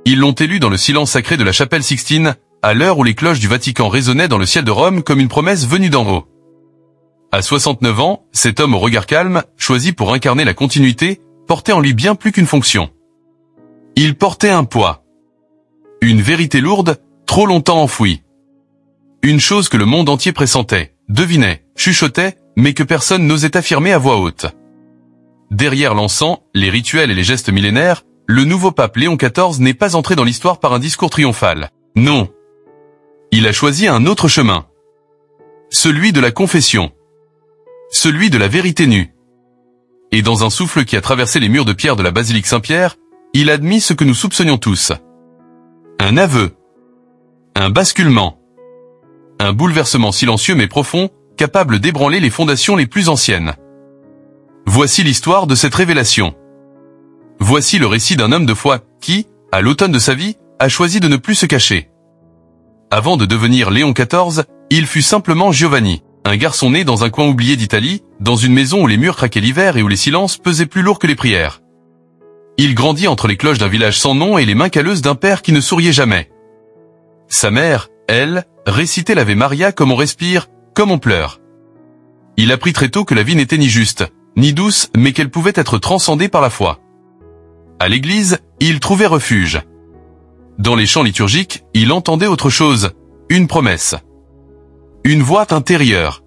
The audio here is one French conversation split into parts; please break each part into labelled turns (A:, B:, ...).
A: Ils l'ont élu dans le silence sacré de la chapelle Sixtine, à l'heure où les cloches du Vatican résonnaient dans le ciel de Rome comme une promesse venue d'en haut. À 69 ans, cet homme au regard calme, choisi pour incarner la continuité, portait en lui bien plus qu'une fonction. Il portait un poids. Une vérité lourde, trop longtemps enfouie. Une chose que le monde entier pressentait, devinait, chuchotait, mais que personne n'osait affirmer à voix haute. Derrière l'encens, les rituels et les gestes millénaires, le nouveau pape Léon XIV n'est pas entré dans l'histoire par un discours triomphal. Non. Il a choisi un autre chemin. Celui de la confession. Celui de la vérité nue. Et dans un souffle qui a traversé les murs de pierre de la basilique Saint-Pierre, il a admis ce que nous soupçonnions tous. Un aveu. Un basculement. Un bouleversement silencieux mais profond, capable d'ébranler les fondations les plus anciennes. Voici l'histoire de cette révélation. Voici le récit d'un homme de foi qui, à l'automne de sa vie, a choisi de ne plus se cacher. Avant de devenir Léon XIV, il fut simplement Giovanni, un garçon né dans un coin oublié d'Italie, dans une maison où les murs craquaient l'hiver et où les silences pesaient plus lourd que les prières. Il grandit entre les cloches d'un village sans nom et les mains calleuses d'un père qui ne souriait jamais. Sa mère, elle, récitait l'Ave Maria comme on respire, comme on pleure. Il apprit très tôt que la vie n'était ni juste, ni douce, mais qu'elle pouvait être transcendée par la foi. À l'église, il trouvait refuge. Dans les chants liturgiques, il entendait autre chose, une promesse. Une voix intérieure.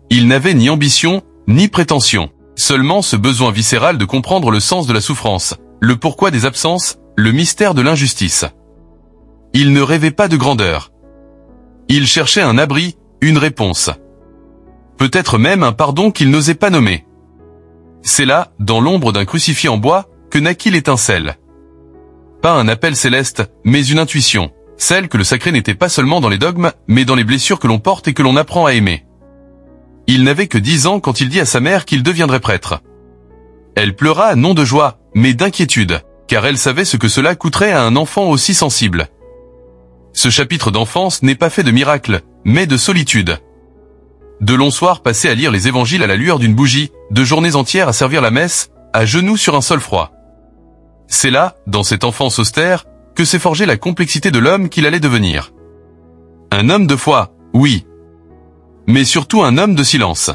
A: Il n'avait ni ambition, ni prétention, seulement ce besoin viscéral de comprendre le sens de la souffrance, le pourquoi des absences, le mystère de l'injustice. Il ne rêvait pas de grandeur. Il cherchait un abri, une réponse. Peut-être même un pardon qu'il n'osait pas nommer. C'est là, dans l'ombre d'un crucifix en bois, que naquit l'étincelle. Pas un appel céleste, mais une intuition, celle que le sacré n'était pas seulement dans les dogmes, mais dans les blessures que l'on porte et que l'on apprend à aimer. Il n'avait que 10 ans quand il dit à sa mère qu'il deviendrait prêtre. Elle pleura non de joie, mais d'inquiétude, car elle savait ce que cela coûterait à un enfant aussi sensible. Ce chapitre d'enfance n'est pas fait de miracles, mais de solitude. De longs soirs passés à lire les évangiles à la lueur d'une bougie, de journées entières à servir la messe, à genoux sur un sol froid. C'est là, dans cette enfance austère, que s'est forgée la complexité de l'homme qu'il allait devenir. Un homme de foi, oui. Mais surtout un homme de silence.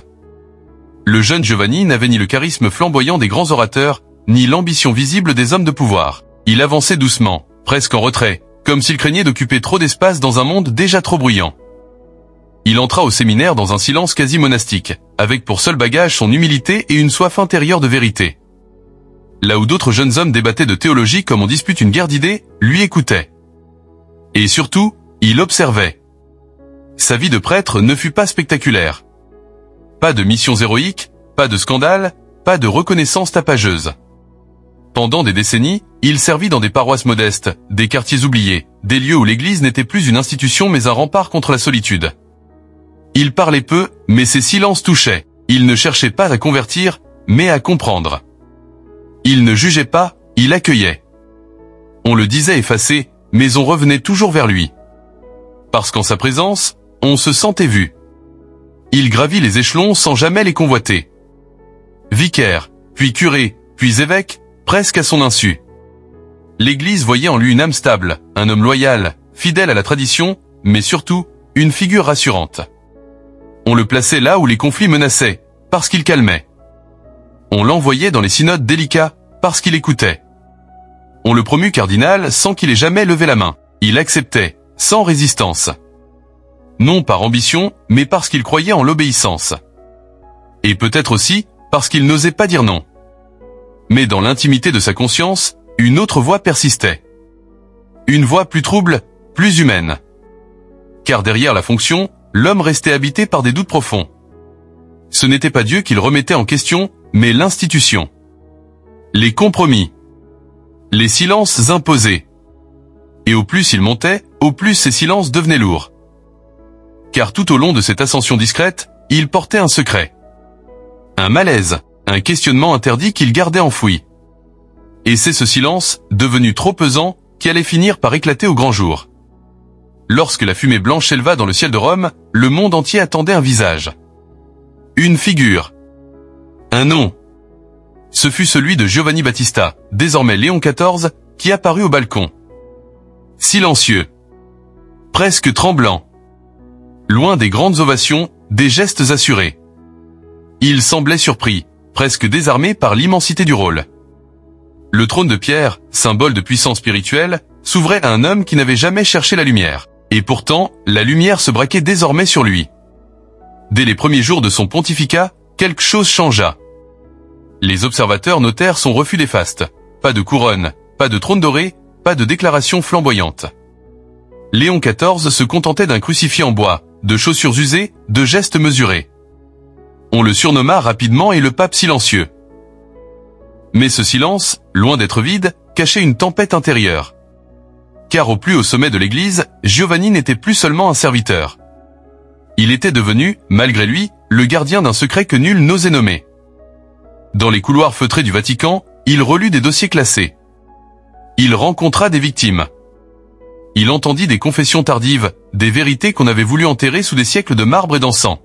A: Le jeune Giovanni n'avait ni le charisme flamboyant des grands orateurs, ni l'ambition visible des hommes de pouvoir. Il avançait doucement, presque en retrait, comme s'il craignait d'occuper trop d'espace dans un monde déjà trop bruyant. Il entra au séminaire dans un silence quasi monastique, avec pour seul bagage son humilité et une soif intérieure de vérité. Là où d'autres jeunes hommes débattaient de théologie comme on dispute une guerre d'idées, lui écoutait. Et surtout, il observait. Sa vie de prêtre ne fut pas spectaculaire. Pas de missions héroïques, pas de scandales, pas de reconnaissance tapageuse. Pendant des décennies, il servit dans des paroisses modestes, des quartiers oubliés, des lieux où l'église n'était plus une institution mais un rempart contre la solitude. Il parlait peu, mais ses silences touchaient. Il ne cherchait pas à convertir, mais à comprendre. Il ne jugeait pas, il accueillait. On le disait effacé, mais on revenait toujours vers lui. Parce qu'en sa présence, on se sentait vu. Il gravit les échelons sans jamais les convoiter. Vicaire, puis curé, puis évêque, presque à son insu. L'Église voyait en lui une âme stable, un homme loyal, fidèle à la tradition, mais surtout, une figure rassurante. On le plaçait là où les conflits menaçaient, parce qu'il calmait. On l'envoyait dans les synodes délicats, parce qu'il écoutait. On le promut cardinal sans qu'il ait jamais levé la main. Il acceptait, sans résistance. Non par ambition, mais parce qu'il croyait en l'obéissance. Et peut-être aussi, parce qu'il n'osait pas dire non. Mais dans l'intimité de sa conscience, une autre voix persistait. Une voix plus trouble, plus humaine. Car derrière la fonction, l'homme restait habité par des doutes profonds. Ce n'était pas Dieu qu'il remettait en question, mais l'institution. Les compromis. Les silences imposés. Et au plus il montait, au plus ces silences devenaient lourds. Car tout au long de cette ascension discrète, il portait un secret. Un malaise, un questionnement interdit qu'il gardait enfoui. Et c'est ce silence, devenu trop pesant, qui allait finir par éclater au grand jour. Lorsque la fumée blanche s'éleva dans le ciel de Rome, le monde entier attendait un visage. Une figure. Un nom. Ce fut celui de Giovanni Battista, désormais Léon XIV, qui apparut au balcon, silencieux, presque tremblant. Loin des grandes ovations, des gestes assurés. Il semblait surpris, presque désarmé par l'immensité du rôle. Le trône de pierre, symbole de puissance spirituelle, s'ouvrait à un homme qui n'avait jamais cherché la lumière. Et pourtant, la lumière se braquait désormais sur lui. Dès les premiers jours de son pontificat, quelque chose changea. Les observateurs notèrent son refus des fastes. Pas de couronne, pas de trône doré, pas de déclaration flamboyante. Léon XIV se contentait d'un crucifix en bois, de chaussures usées, de gestes mesurés. On le surnomma rapidement et le pape silencieux. Mais ce silence, loin d'être vide, cachait une tempête intérieure. Car au plus haut sommet de l'Église, Giovanni n'était plus seulement un serviteur. Il était devenu, malgré lui, le gardien d'un secret que nul n'osait nommer. Dans les couloirs feutrés du Vatican, il relut des dossiers classés. Il rencontra des victimes. Il entendit des confessions tardives, des vérités qu'on avait voulu enterrer sous des siècles de marbre et d'encens.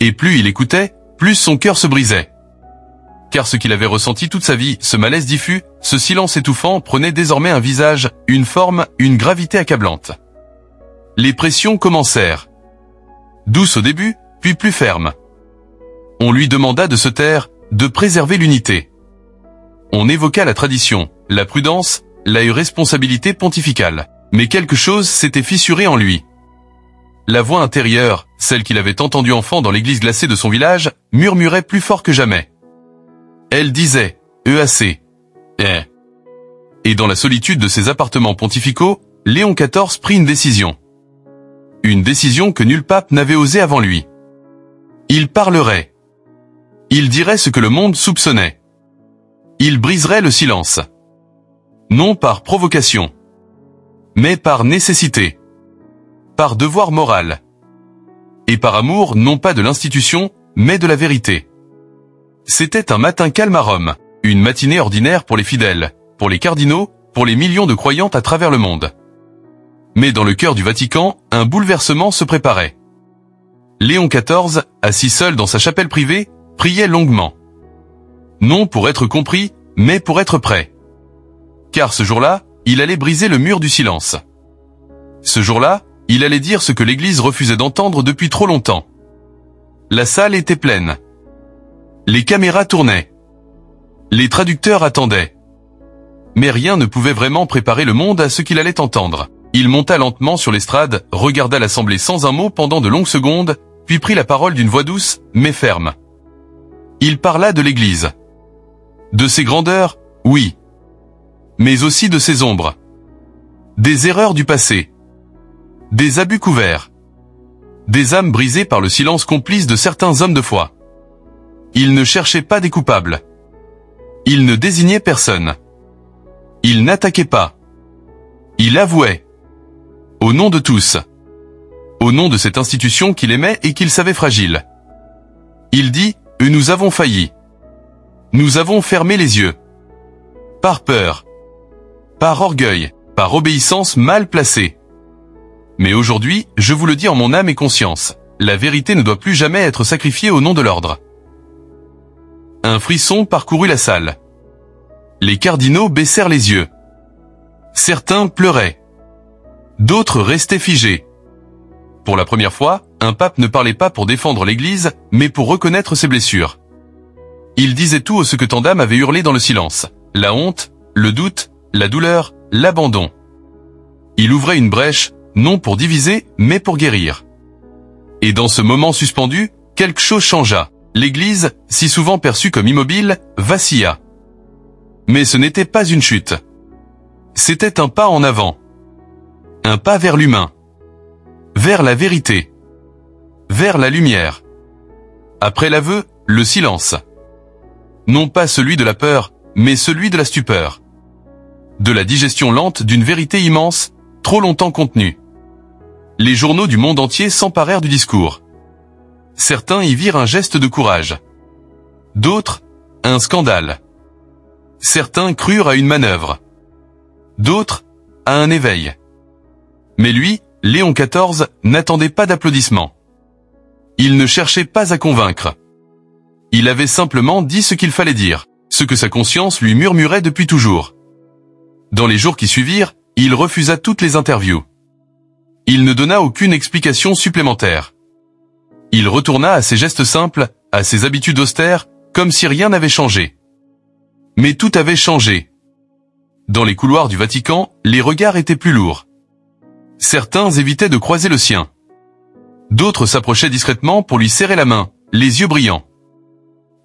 A: Et plus il écoutait, plus son cœur se brisait. Car ce qu'il avait ressenti toute sa vie, ce malaise diffus, ce silence étouffant, prenait désormais un visage, une forme, une gravité accablante. Les pressions commencèrent. Douces au début, puis plus fermes. On lui demanda de se taire, de préserver l'unité. On évoqua la tradition, la prudence, la responsabilité pontificale. Mais quelque chose s'était fissuré en lui. La voix intérieure, celle qu'il avait entendue enfant dans l'église glacée de son village, murmurait plus fort que jamais. Elle disait « EAC ». Et dans la solitude de ses appartements pontificaux, Léon XIV prit une décision. Une décision que nul pape n'avait osé avant lui. Il parlerait. Il dirait ce que le monde soupçonnait. Il briserait le silence. Non par provocation, mais par nécessité, par devoir moral, et par amour non pas de l'institution, mais de la vérité. C'était un matin calme à Rome, une matinée ordinaire pour les fidèles, pour les cardinaux, pour les millions de croyants à travers le monde. Mais dans le cœur du Vatican, un bouleversement se préparait. Léon XIV, assis seul dans sa chapelle privée, priait longuement. Non pour être compris, mais pour être prêt. Car ce jour-là, il allait briser le mur du silence. Ce jour-là, il allait dire ce que l'Église refusait d'entendre depuis trop longtemps. La salle était pleine. Les caméras tournaient. Les traducteurs attendaient. Mais rien ne pouvait vraiment préparer le monde à ce qu'il allait entendre. Il monta lentement sur l'estrade, regarda l'assemblée sans un mot pendant de longues secondes, puis prit la parole d'une voix douce, mais ferme. Il parla de l'Église. De ses grandeurs, oui. Mais aussi de ses ombres. Des erreurs du passé. Des abus couverts. Des âmes brisées par le silence complice de certains hommes de foi. Il ne cherchait pas des coupables. Il ne désignait personne. Il n'attaquait pas. Il avouait. Au nom de tous. Au nom de cette institution qu'il aimait et qu'il savait fragile. Il dit, nous avons failli. Nous avons fermé les yeux. Par peur. Par orgueil, par obéissance mal placée. Mais aujourd'hui, je vous le dis en mon âme et conscience, la vérité ne doit plus jamais être sacrifiée au nom de l'ordre. Un frisson parcourut la salle. Les cardinaux baissèrent les yeux. Certains pleuraient. D'autres restaient figés. Pour la première fois, un pape ne parlait pas pour défendre l'Église, mais pour reconnaître ses blessures. Il disait tout ce que tant d'âmes avaient hurlé dans le silence. La honte, le doute, la douleur, l'abandon. Il ouvrait une brèche, non pour diviser, mais pour guérir. Et dans ce moment suspendu, quelque chose changea. L'Église, si souvent perçue comme immobile, vacilla. Mais ce n'était pas une chute. C'était un pas en avant. Un pas vers l'humain. Vers la vérité. Vers la lumière. Après l'aveu, le silence. Non pas celui de la peur, mais celui de la stupeur. De la digestion lente d'une vérité immense, trop longtemps contenue. Les journaux du monde entier s'emparèrent du discours. Certains y virent un geste de courage. D'autres, un scandale. Certains crurent à une manœuvre. D'autres, à un éveil. Mais lui, Léon XIV, n'attendait pas d'applaudissements. Il ne cherchait pas à convaincre. Il avait simplement dit ce qu'il fallait dire, ce que sa conscience lui murmurait depuis toujours. Dans les jours qui suivirent, Il refusa toutes les interviews. Il ne donna aucune explication supplémentaire. Il retourna à ses gestes simples, à ses habitudes austères, comme si rien n'avait changé. Mais tout avait changé. Dans les couloirs du Vatican, les regards étaient plus lourds. Certains évitaient de croiser le sien. D'autres s'approchaient discrètement pour lui serrer la main, les yeux brillants.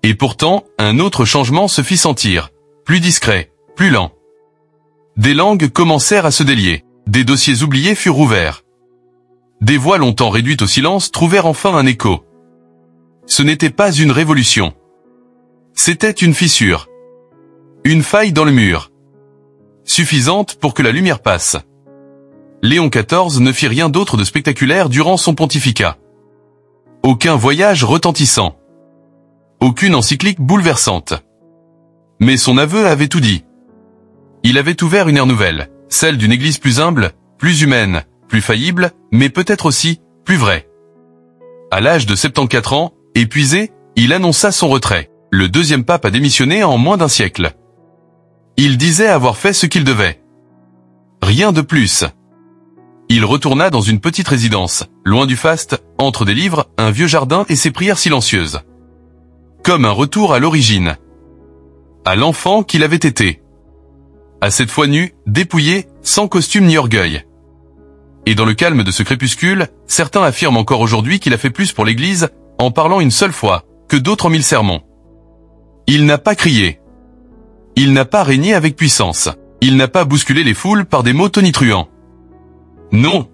A: Et pourtant, un autre changement se fit sentir, plus discret, plus lent. Des langues commencèrent à se délier, des dossiers oubliés furent ouverts. Des voix longtemps réduites au silence trouvèrent enfin un écho. Ce n'était pas une révolution. C'était une fissure. Une faille dans le mur. Suffisante pour que la lumière passe. Léon XIV ne fit rien d'autre de spectaculaire durant son pontificat. Aucun voyage retentissant. Aucune encyclique bouleversante. Mais son aveu avait tout dit. Il avait ouvert une ère nouvelle, celle d'une église plus humble, plus humaine, plus faillible, mais peut-être aussi plus vraie. À l'âge de 74 ans, épuisé, il annonça son retrait. Le deuxième pape a démissionné en moins d'un siècle. Il disait avoir fait ce qu'il devait. Rien de plus. Il retourna dans une petite résidence, loin du faste, entre des livres, un vieux jardin et ses prières silencieuses. Comme un retour à l'origine. À l'enfant qu'il avait été. À cette fois nu, dépouillé, sans costume ni orgueil. Et dans le calme de ce crépuscule, certains affirment encore aujourd'hui qu'il a fait plus pour l'Église, en parlant une seule fois, que d'autres en 1000 sermons. Il n'a pas crié. Il n'a pas régné avec puissance. Il n'a pas bousculé les foules par des mots tonitruants. Non.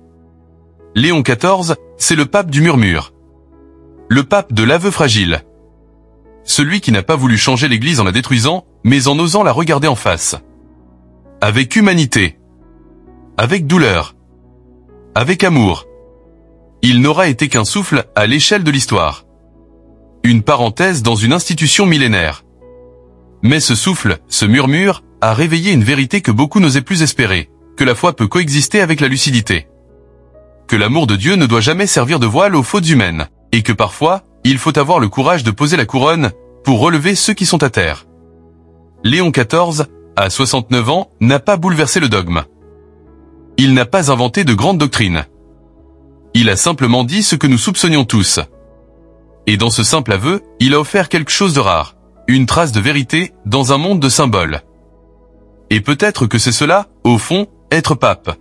A: Léon XIV, c'est le pape du murmure. Le pape de l'aveu fragile. Celui qui n'a pas voulu changer l'Église en la détruisant, mais en osant la regarder en face. Avec humanité. Avec douleur. Avec amour. Il n'aura été qu'un souffle à l'échelle de l'histoire. Une parenthèse dans une institution millénaire. Mais ce souffle, ce murmure, a réveillé une vérité que beaucoup n'osaient plus espérer, que la foi peut coexister avec la lucidité. Que l'amour de Dieu ne doit jamais servir de voile aux fautes humaines, et que parfois, il faut avoir le courage de poser la couronne pour relever ceux qui sont à terre. Léon XIV, à 69 ans, n'a pas bouleversé le dogme. Il n'a pas inventé de grandes doctrines. Il a simplement dit ce que nous soupçonnions tous. Et dans ce simple aveu, il a offert quelque chose de rare, une trace de vérité dans un monde de symboles. Et peut-être que c'est cela, au fond, être pape.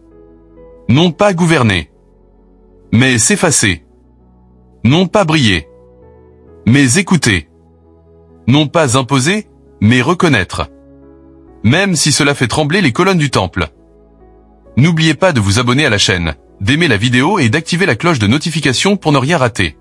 A: Non pas gouverner, mais s'effacer. Non pas briller, mais écouter. Non pas imposer, mais reconnaître. Même si cela fait trembler les colonnes du temple. N'oubliez pas de vous abonner à la chaîne, d'aimer la vidéo et d'activer la cloche de notification pour ne rien rater.